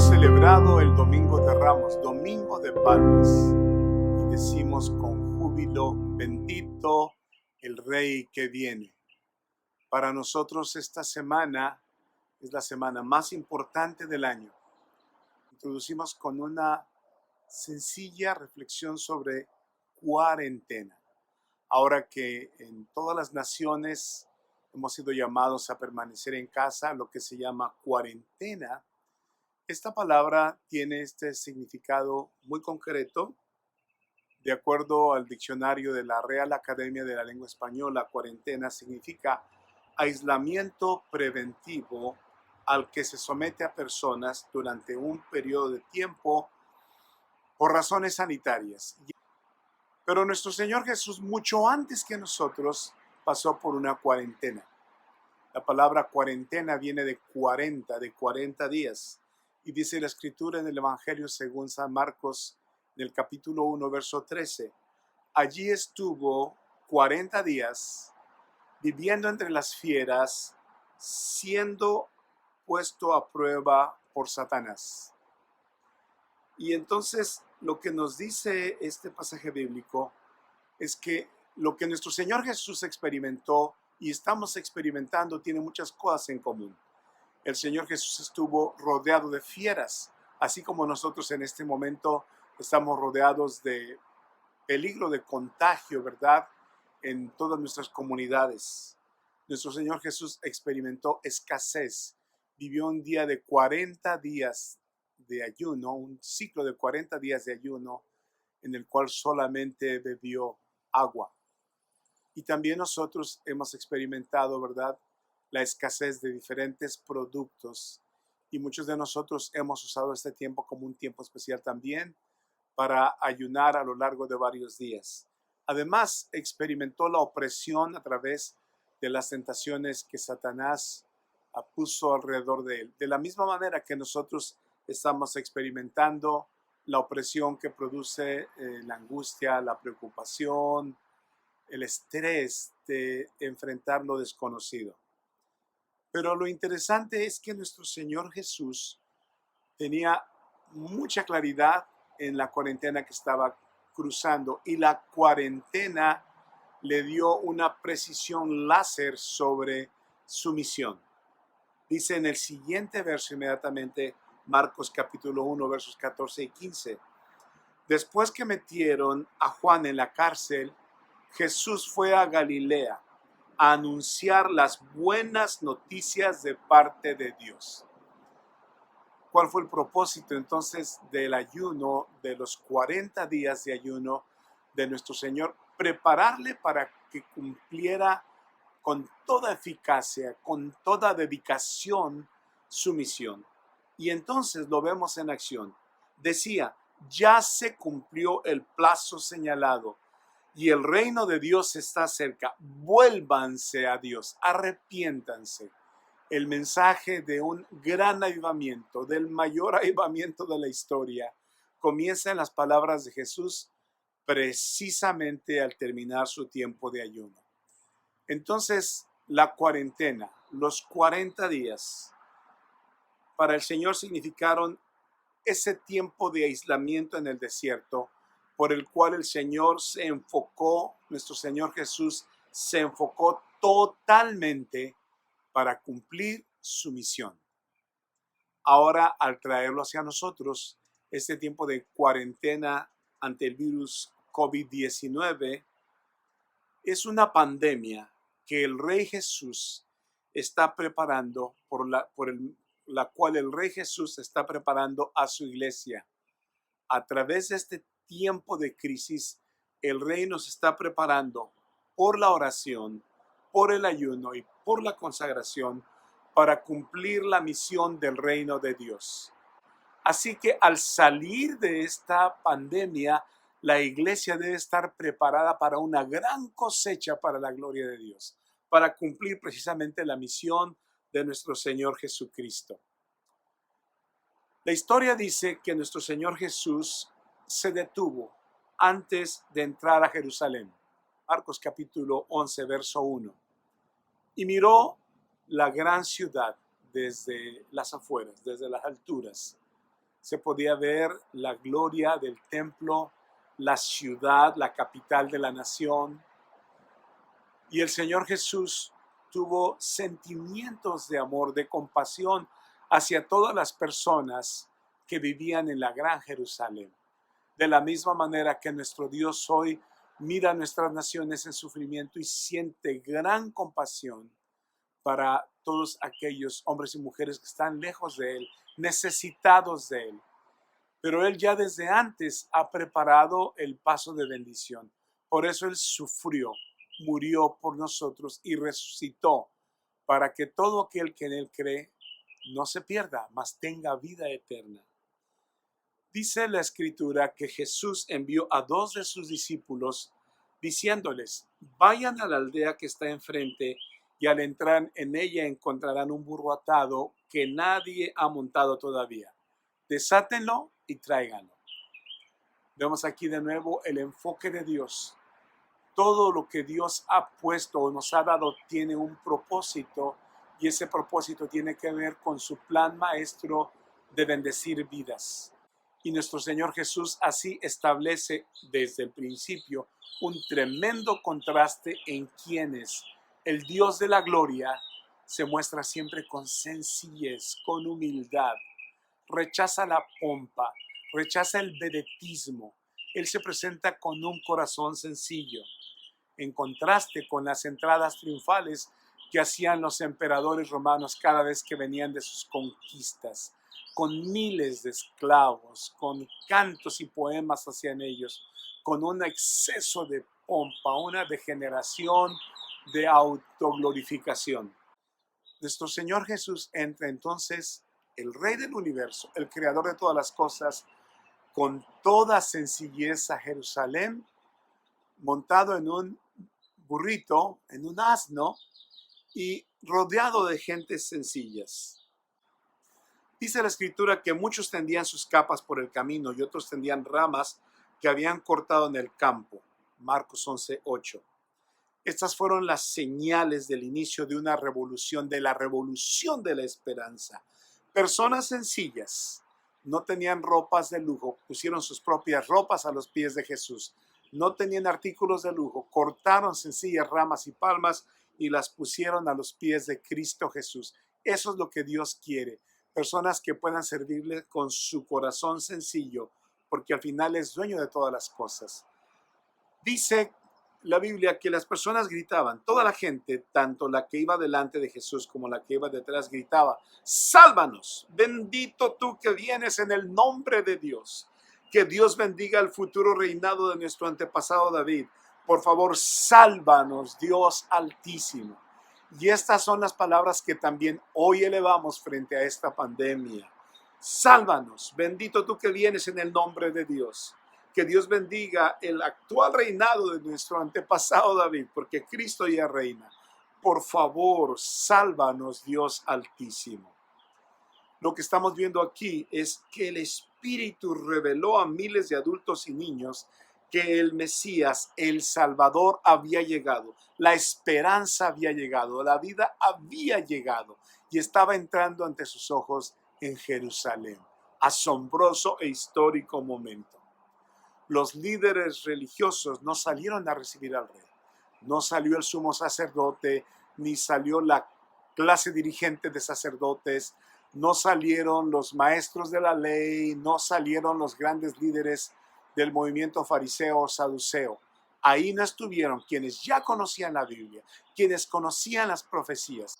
Hemos celebrado el Domingo de Ramos, Domingo de Palmas, y decimos con júbilo: bendito el Rey que viene. Para nosotros esta semana es la semana más importante del año. Introducimos con una sencilla reflexión sobre cuarentena. Ahora que en todas las naciones hemos sido llamados a permanecer en casa, lo que se llama cuarentena, esta palabra tiene este significado muy concreto. De acuerdo al diccionario de la Real Academia de la Lengua Española, cuarentena significa aislamiento preventivo al que se somete a personas durante un periodo de tiempo por razones sanitarias. Pero nuestro Señor Jesús, mucho antes que nosotros, pasó por una cuarentena. La palabra cuarentena viene de 40 días. Y dice la Escritura en el Evangelio según San Marcos, en el capítulo 1, verso 13. Allí estuvo 40 días viviendo entre las fieras, siendo puesto a prueba por Satanás. Y entonces lo que nos dice este pasaje bíblico es que lo que nuestro Señor Jesús experimentó y estamos experimentando tiene muchas cosas en común. El Señor Jesús estuvo rodeado de fieras, así como nosotros en este momento estamos rodeados de peligro de contagio, ¿verdad? En todas nuestras comunidades. Nuestro Señor Jesús experimentó escasez, vivió un día de 40 días de ayuno, un ciclo de 40 días de ayuno en el cual solamente bebió agua. Y también nosotros hemos experimentado, ¿verdad?, la escasez de diferentes productos, y muchos de nosotros hemos usado este tiempo como un tiempo especial también para ayunar a lo largo de varios días. Además, experimentó la opresión a través de las tentaciones que Satanás puso alrededor de él. De la misma manera que nosotros estamos experimentando la opresión que produce la angustia, la preocupación, el estrés de enfrentar lo desconocido. Pero lo interesante es que nuestro Señor Jesús tenía mucha claridad en la cuarentena que estaba cruzando, y la cuarentena le dio una precisión láser sobre su misión. Dice en el siguiente verso inmediatamente, Marcos capítulo 1, versos 14 y 15. Después que metieron a Juan en la cárcel, Jesús fue a Galilea a anunciar las buenas noticias de parte de Dios. ¿Cuál fue el propósito entonces del ayuno, de los 40 días de ayuno de nuestro Señor? Prepararle para que cumpliera con toda eficacia, con toda dedicación su misión. Y entonces lo vemos en acción. Decía: ya se cumplió el plazo señalado y el reino de Dios está cerca. Vuélvanse a Dios, arrepiéntanse. El mensaje de un gran avivamiento, del mayor avivamiento de la historia, comienza en las palabras de Jesús precisamente al terminar su tiempo de ayuno. Entonces, la cuarentena, los 40 días, para el Señor significaron ese tiempo de aislamiento en el desierto, por el cual el Señor se enfocó, nuestro Señor Jesús se enfocó totalmente para cumplir su misión. Ahora, al traerlo hacia nosotros, este tiempo de cuarentena ante el virus COVID-19 es una pandemia que el Rey Jesús está preparando, por la cual el Rey Jesús está preparando a su iglesia. A través de este tiempo de crisis, el Rey nos está preparando por la oración, por el ayuno y por la consagración para cumplir la misión del reino de Dios. Así que al salir de esta pandemia, la iglesia debe estar preparada para una gran cosecha para la gloria de Dios, para cumplir precisamente la misión de nuestro Señor Jesucristo. La historia dice que nuestro Señor Jesús se detuvo antes de entrar a Jerusalén. Marcos capítulo 11, verso 1. Y miró la gran ciudad desde las afueras, desde las alturas. Se podía ver la gloria del templo, la ciudad, la capital de la nación. Y el Señor Jesús tuvo sentimientos de amor, de compasión hacia todas las personas que vivían en la Gran Jerusalén. De la misma manera que nuestro Dios hoy mira a nuestras naciones en sufrimiento y siente gran compasión para todos aquellos hombres y mujeres que están lejos de Él, necesitados de Él. Pero Él ya desde antes ha preparado el paso de bendición. Por eso Él sufrió, murió por nosotros y resucitó para que todo aquel que en Él cree no se pierda, mas tenga vida eterna. Dice la Escritura que Jesús envió a 2 de sus discípulos diciéndoles: vayan a la aldea que está enfrente y al entrar en ella encontrarán un burro atado que nadie ha montado todavía. Desátenlo y tráiganlo. Vemos aquí de nuevo el enfoque de Dios. Todo lo que Dios ha puesto o nos ha dado tiene un propósito, y ese propósito tiene que ver con su plan maestro de bendecir vidas. Y nuestro Señor Jesús así establece desde el principio un tremendo contraste en quienes el Dios de la gloria se muestra siempre con sencillez, con humildad. Rechaza la pompa, rechaza el vedetismo. Él se presenta con un corazón sencillo, en contraste con las entradas triunfales que hacían los emperadores romanos cada vez que venían de sus conquistas, con miles de esclavos, con cantos y poemas hacían ellos, con un exceso de pompa, una degeneración de autoglorificación. Nuestro Señor Jesús entra entonces, el Rey del universo, el Creador de todas las cosas, con toda sencillez a Jerusalén, montado en un burrito, en un asno, y rodeado de gentes sencillas. Dice la Escritura que muchos tendían sus capas por el camino y otros tendían ramas que habían cortado en el campo. Marcos 11:8. Estas fueron las señales del inicio de una revolución, de la revolución de la esperanza. Personas sencillas, no tenían ropas de lujo, pusieron sus propias ropas a los pies de Jesús. No tenían artículos de lujo, cortaron sencillas ramas y palmas y las pusieron a los pies de Cristo Jesús. Eso es lo que Dios quiere. Personas que puedan servirle con su corazón sencillo, porque al final es dueño de todas las cosas. Dice la Biblia que las personas gritaban, toda la gente, tanto la que iba delante de Jesús como la que iba detrás, gritaba: sálvanos, bendito tú que vienes en el nombre de Dios. Que Dios bendiga el futuro reinado de nuestro antepasado David. Por favor, sálvanos, Dios Altísimo. Y estas son las palabras que también hoy elevamos frente a esta pandemia. Sálvanos, bendito tú que vienes en el nombre de Dios. Que Dios bendiga el actual reinado de nuestro antepasado David, porque Cristo ya reina. Por favor, sálvanos, Dios Altísimo. Lo que estamos viendo aquí es que el Espíritu reveló a miles de adultos y niños que el Mesías, el Salvador, había llegado. La esperanza había llegado, la vida había llegado y estaba entrando ante sus ojos en Jerusalén. Asombroso e histórico momento. Los líderes religiosos no salieron a recibir al rey. No salió el sumo sacerdote, ni salió la clase dirigente de sacerdotes, no salieron los maestros de la ley, no salieron los grandes líderes del movimiento fariseo o saduceo. Ahí no estuvieron quienes ya conocían la Biblia, quienes conocían las profecías.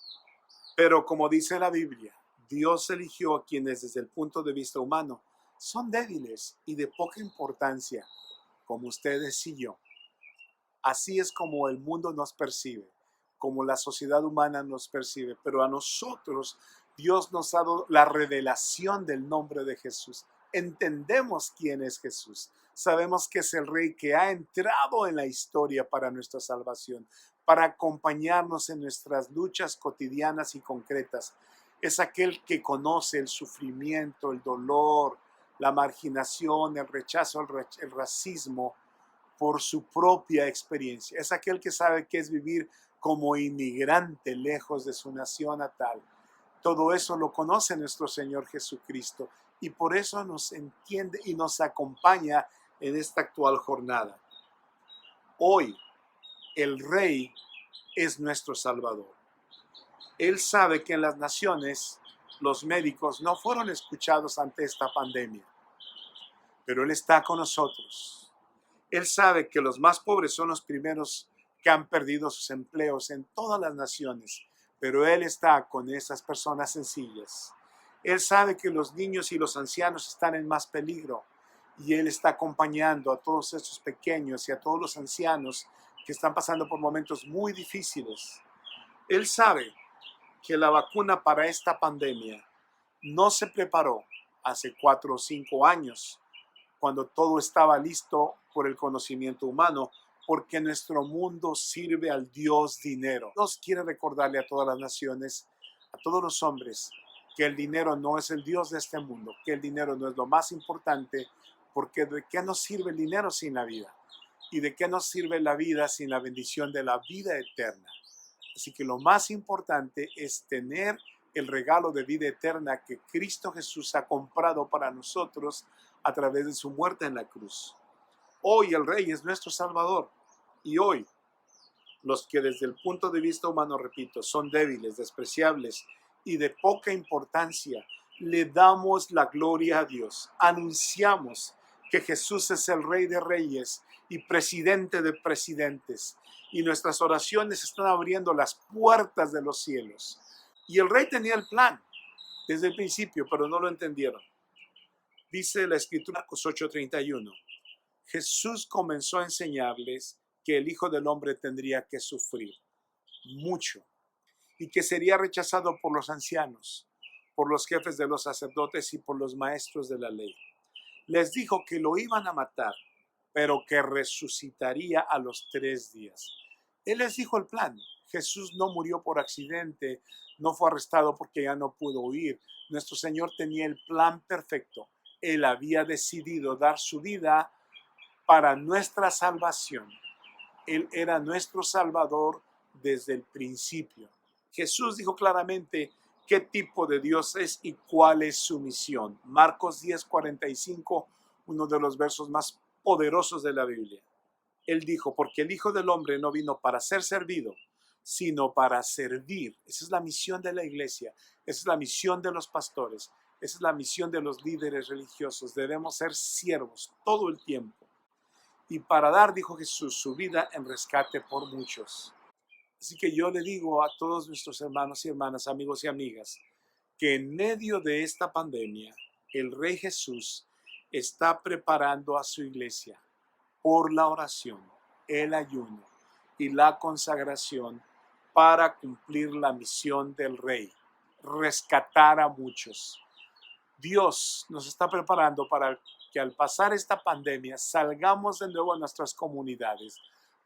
Pero como dice la Biblia, Dios eligió a quienes desde el punto de vista humano son débiles y de poca importancia, como ustedes y yo. Así es como el mundo nos percibe, como la sociedad humana nos percibe, pero a nosotros Dios nos ha dado la revelación del nombre de Jesús. Entendemos quién es Jesús. Sabemos que es el Rey que ha entrado en la historia para nuestra salvación, para acompañarnos en nuestras luchas cotidianas y concretas. Es aquel que conoce el sufrimiento, el dolor, la marginación, el rechazo, el racismo por su propia experiencia. Es aquel que sabe qué es vivir como inmigrante lejos de su nación natal. Todo eso lo conoce nuestro Señor Jesucristo y por eso nos entiende y nos acompaña en esta actual jornada. Hoy el Rey es nuestro Salvador. Él sabe que en las naciones los médicos no fueron escuchados ante esta pandemia, pero Él está con nosotros. Él sabe que los más pobres son los primeros que han perdido sus empleos en todas las naciones, pero Él está con esas personas sencillas. Él sabe que los niños y los ancianos están en más peligro y Él está acompañando a todos estos pequeños y a todos los ancianos que están pasando por momentos muy difíciles. Él sabe que la vacuna para esta pandemia no se preparó hace 4 o 5 años, cuando todo estaba listo por el conocimiento humano, porque nuestro mundo sirve al Dios dinero. Dios quiere recordarle a todas las naciones, a todos los hombres, que el dinero no es el Dios de este mundo, que el dinero no es lo más importante, porque ¿de qué nos sirve el dinero sin la vida? ¿Y de qué nos sirve la vida sin la bendición de la vida eterna? Así que lo más importante es tener el regalo de vida eterna que Cristo Jesús ha comprado para nosotros a través de su muerte en la cruz. Hoy el Rey es nuestro Salvador y hoy los que desde el punto de vista humano, repito, son débiles, despreciables y de poca importancia, le damos la gloria a Dios. Anunciamos que Jesús es el Rey de Reyes y Presidente de Presidentes. Y nuestras oraciones están abriendo las puertas de los cielos. Y el Rey tenía el plan desde el principio, pero no lo entendieron. Dice la Escritura, Marcos 8:31, Jesús comenzó a enseñarles que el Hijo del Hombre tendría que sufrir mucho y que sería rechazado por los ancianos, por los jefes de los sacerdotes y por los maestros de la ley. Les dijo que lo iban a matar, pero que resucitaría a los 3 días. Él les dijo el plan. Jesús no murió por accidente, no fue arrestado porque ya no pudo huir. Nuestro Señor tenía el plan perfecto. Él había decidido dar su vida para nuestra salvación. Él era nuestro Salvador desde el principio. Jesús dijo claramente qué tipo de Dios es y cuál es su misión. Marcos 10:45, uno de los versos más poderosos de la Biblia. Él dijo, porque el Hijo del Hombre no vino para ser servido, sino para servir. Esa es la misión de la iglesia, esa es la misión de los pastores, esa es la misión de los líderes religiosos. Debemos ser siervos todo el tiempo. Y para dar, dijo Jesús, su vida en rescate por muchos. Así que yo le digo a todos nuestros hermanos y hermanas, amigos y amigas, que en medio de esta pandemia, el Rey Jesús está preparando a su iglesia por la oración, el ayuno y la consagración para cumplir la misión del Rey, rescatar a muchos. Dios nos está preparando para que al pasar esta pandemia salgamos de nuevo a nuestras comunidades,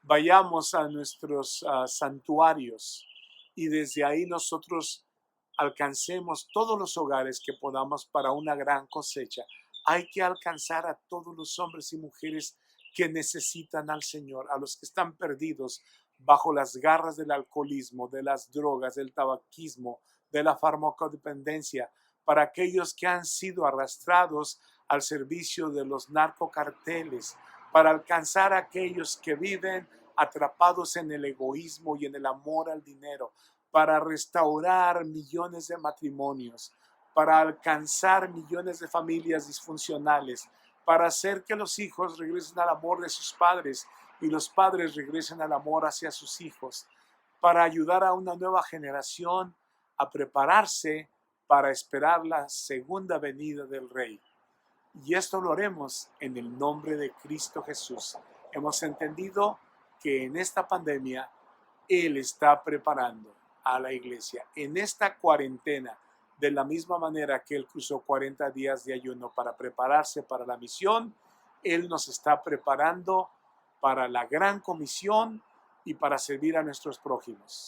vayamos a nuestros santuarios y desde ahí nosotros alcancemos todos los hogares que podamos para una gran cosecha. Hay que alcanzar a todos los hombres y mujeres que necesitan al Señor, a los que están perdidos bajo las garras del alcoholismo, de las drogas, del tabaquismo, de la farmacodependencia, para aquellos que han sido arrastrados al servicio de los narcocarteles, para alcanzar a aquellos que viven atrapados en el egoísmo y en el amor al dinero, para restaurar millones de matrimonios, para alcanzar millones de familias disfuncionales, para hacer que los hijos regresen al amor de sus padres y los padres regresen al amor hacia sus hijos, para ayudar a una nueva generación a prepararse para esperar la segunda venida del Rey. Y esto lo haremos en el nombre de Cristo Jesús. Hemos entendido que en esta pandemia Él está preparando a la iglesia. En esta cuarentena, de la misma manera que Él cruzó 40 días de ayuno para prepararse para la misión, Él nos está preparando para la gran comisión y para servir a nuestros prójimos.